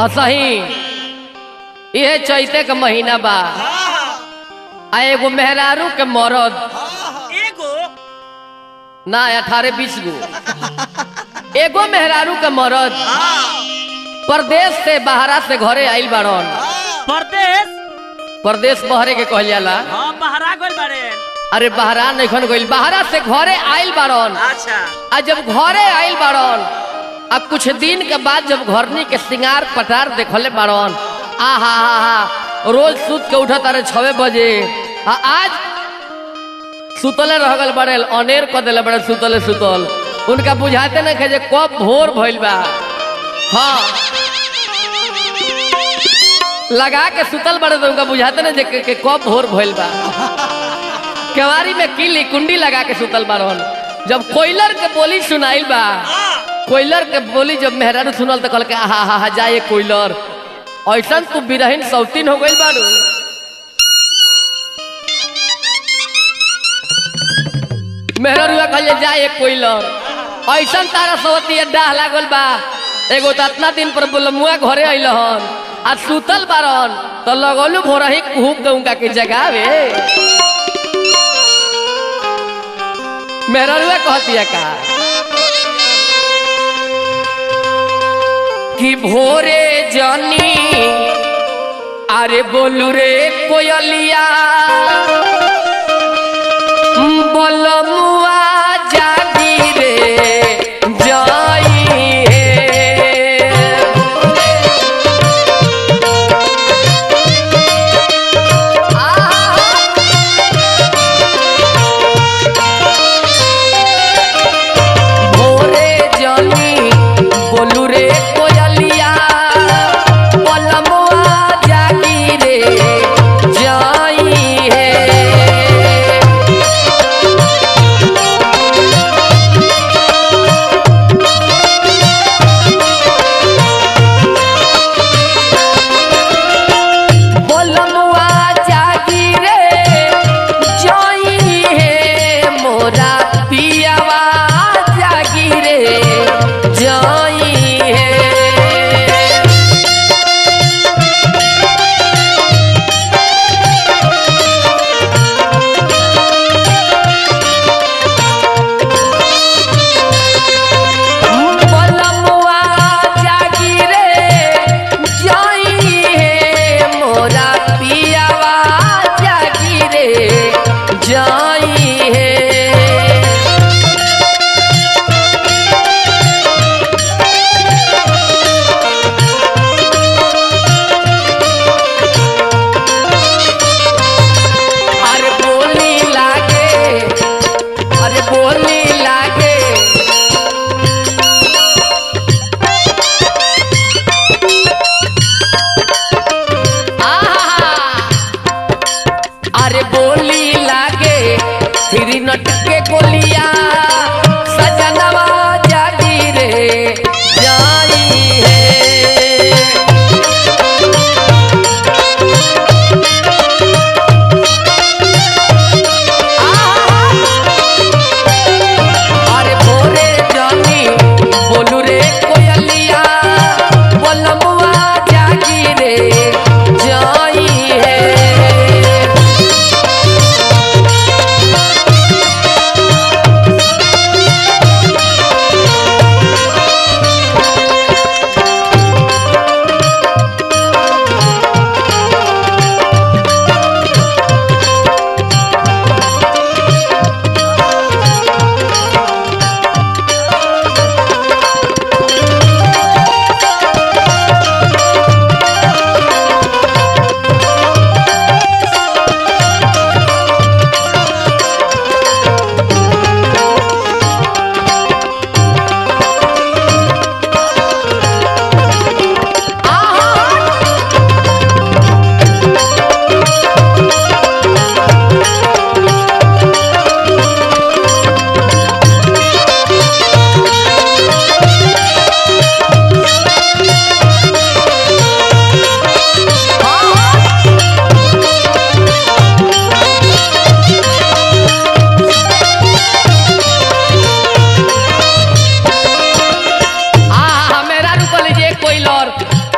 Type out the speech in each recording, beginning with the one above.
असही ये चैते के महीना बा आ एगो मेहरारू के मरद एगो ना 18-20 गो एगो मेहरारू के मरद परदेश से बहरा से घरे आइल बाड़न। परदेश बहरे के कहल जाला। हां बहरा गइल बाड़े। अरे बहरा नहीं गइल, बहरा से घरे आइल बाड़न। अच्छा आ जब घरे आइल बाड़न अब कुछ दिन के बाद जब घरनी के सिंगार पटार देखले बाड़न, आहा हा हा रोज सुत के उठा तारे 6 बजे आज सुतले रह गल बड़े अनेर क दिले बड़े सुतले सुतल उनका बुझाते नहीं खे जे कब भोर भइल बा। हाँ लगा के सुतल बड़े तो उनका बुझाते नहीं जे कब भोर भइल बा। केवारी में किली कुंडी लगा के सुतल बाड़न। जब कोयलर के बोली सुनाइल बा, कोयलर के बोली जब मेहरारू सुनल तो कहल के आहा हा हा जाए कोयलर ऐसा तू बिरहीन सौतीन हो गइल बाड़ू। मेहरारू कहले जाए कोयलर ऐसा तारा सवती डाह लागल बा। एगो तो इतना दिन पर बोलमुआ घरे अइल हन आ सुतल बारन तो लगलू भोरही कुहुक के उनका के जगावे। मेहरारू कहती है का कि भोरे जानी अरे बोलू रे कोयलिया बोलमुआ जागी रे जाई भोरे जानी बोलू रे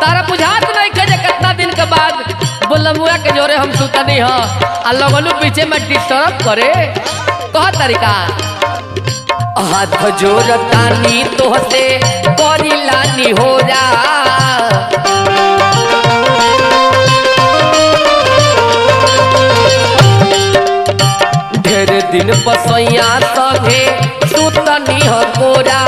तारा बुझात नहीं के जे कितना दिन के बाद बोलमुआ के जोरे हम सुतनी ह आ लगलू पीछे में डिस्टर्ब करे कह तरीका हाथ जोड़तानी तोहसे करी लानी हो जा ढेर दिन पसैया संगे सुतनी ह कोरा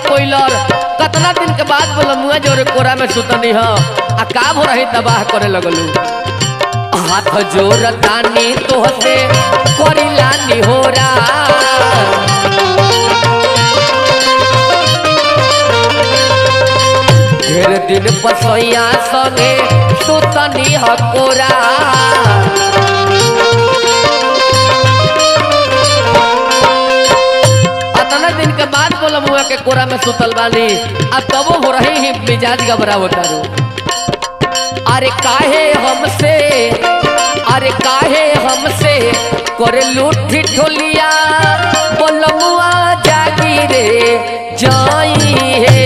कितना दिन के बाद बोलमुआ जोरे कोरा में सुतनी ह आ का हो रही तबाह करे लगलू हाथ जोड़तानी तोहसे करी लानी हो रा ढेर दिन पसैया संगे सुतनी ह कोरा दिन के बाद बोलमुआ के कोरा में सुतल बानी अब तबो हो रही ही मिजाज घबरा होता रो अरे काहे हमसे करे लूठी ठोलिया बोलमुआ जागी रे जाई है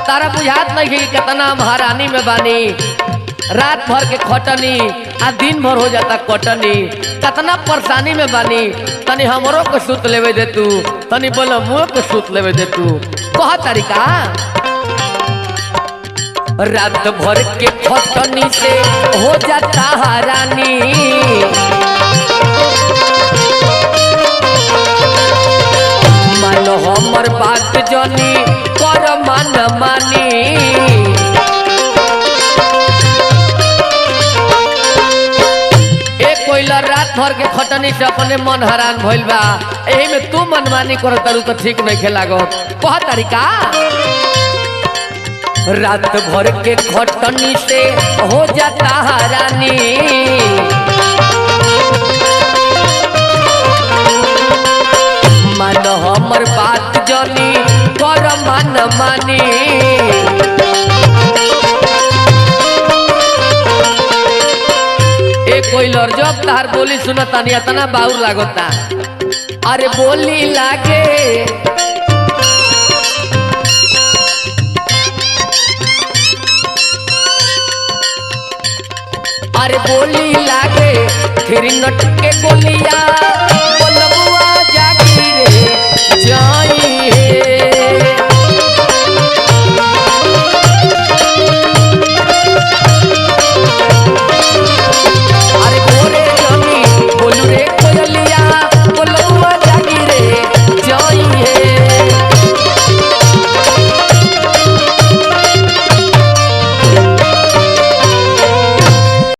तारा बुझात नहीं कि कितना महारानी में बानी रात भर के खटनी आ दिन भर हो जाता कटनी कितना परेशानी में बानी तनी हमरो को सूत लेवे दे तू तनी बोलो मुँह को सूत लेवे दे तू कह तरीका रात भर के खटनी से हो जाता हरानी मानो हमर बात जनी कर मन मानी एक कोइला रात भर के खटनी से अपने मन हैरान भइल बा एही में तू मनमानी कर तारू तो ठीक नहीं खेलागत कह तरीका रात भर के खटनी से हो जाता हरानी मन हमर बात जनी कर मन मानी एक कोई लड़ जब तार बोली सुनता नहीं इतना बाउर लागता अरे बोली लागे अरे बोली लागे फिर नट के गोलिया